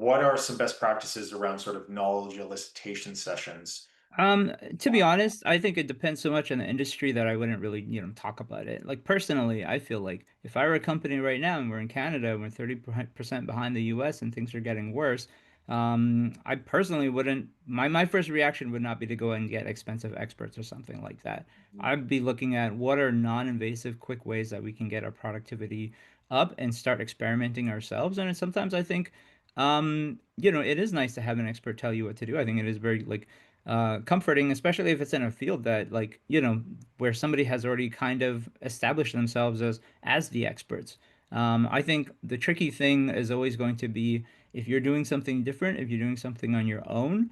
what are some best practices around sort of knowledge elicitation sessions? To be honest, I think it depends so much on the industry that I wouldn't really, talk about it. Like personally, I feel like if I were a company right now and we're in Canada and we're 30% behind the US and things are getting worse, I personally wouldn't, my first reaction would not be to go and get expensive experts or something like that. I'd be looking at what are non-invasive, quick ways that we can get our productivity up and start experimenting ourselves. And sometimes I think, it is nice to have an expert tell you what to do. I think it is very like comforting, especially if it's in a field that like, where somebody has already kind of established themselves as the experts. I think the tricky thing is always going to be if you're doing something different, if you're doing something on your own,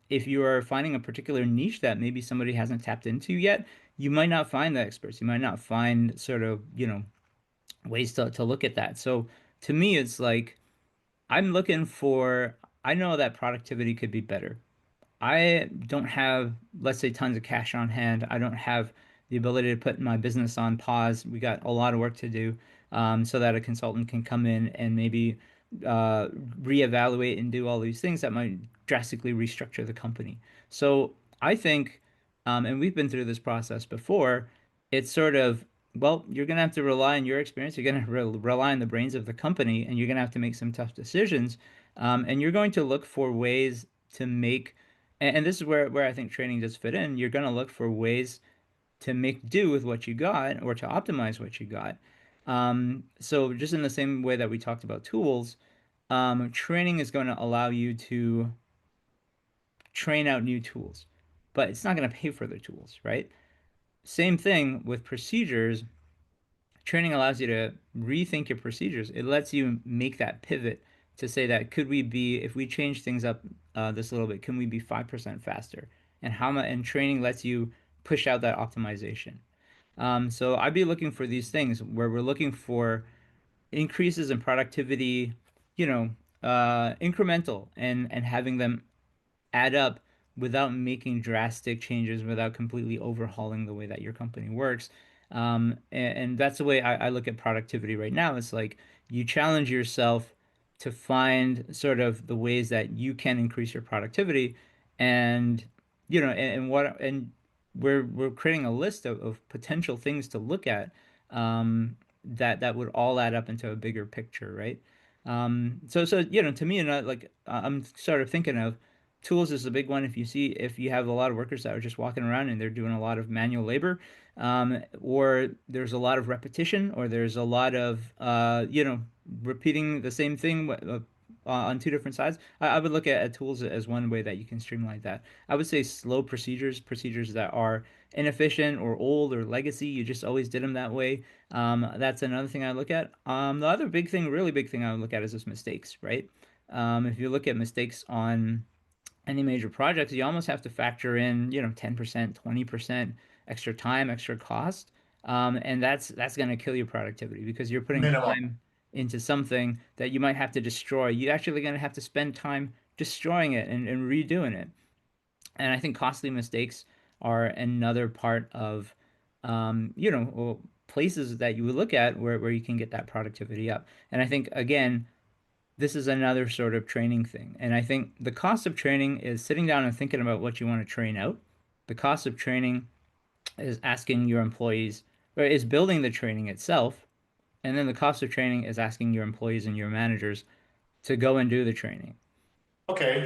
if you are finding a particular niche that maybe somebody hasn't tapped into yet, you might not find the experts. You might not find sort of, ways to look at that. So to me, it's like I'm looking for, I know that productivity could be better. I don't have, let's say, tons of cash on hand. I don't have the ability to put my business on pause. We got a lot of work to do, so that a consultant can come in and maybe reevaluate and do all these things that might drastically restructure the company. So I think, and we've been through this process before, it's sort of, well, you're going to have to rely on your experience. You're going to rely on the brains of the company, and you're going to have to make some tough decisions. And you're going to look for ways to make and this is where I think training does fit in. You're going to look for ways to make do with what you got or to optimize what you got. So just in the same way that we talked about tools, training is going to allow you to train out new tools, but it's not going to pay for the tools, right? Same thing with procedures. Training allows you to rethink your procedures. It lets you make that pivot to say that could we be, if we change things up this little bit, can we be 5% faster? And how much, and training lets you push out that optimization. So I'd be looking for these things where we're looking for increases in productivity, incremental and having them add up without making drastic changes, without completely overhauling the way that your company works. And that's the way I look at productivity right now. It's like you challenge yourself to find sort of the ways that you can increase your productivity, and and we're creating a list of potential things to look at, that would all add up into a bigger picture, right? So to me, like I'm sort of thinking of tools is a big one. If you have a lot of workers that are just walking around and they're doing a lot of manual labor, or there's a lot of repetition, or there's a lot of repeating the same thing on two different sides. I would look at tools as one way that you can streamline that. I would say slow procedures that are inefficient or old or legacy. You just always did them that way. That's another thing I look at. The other big thing, really big thing I would look at is just mistakes, right? If you look at mistakes on any major projects, you almost have to factor in, 10%, 20% extra time, extra cost. And that's going to kill your productivity because you're putting Minimum. time into something that you might have to destroy. You're actually going to have to spend time destroying it and redoing it. And I think costly mistakes are another part of, places that you would look at where you can get that productivity up. And I think, again, this is another sort of training thing. And I think the cost of training is sitting down and thinking about what you want to train out. The cost of training is asking your employees, or is building the training itself. And then the cost of training is asking your employees and your managers to go and do the training. Okay.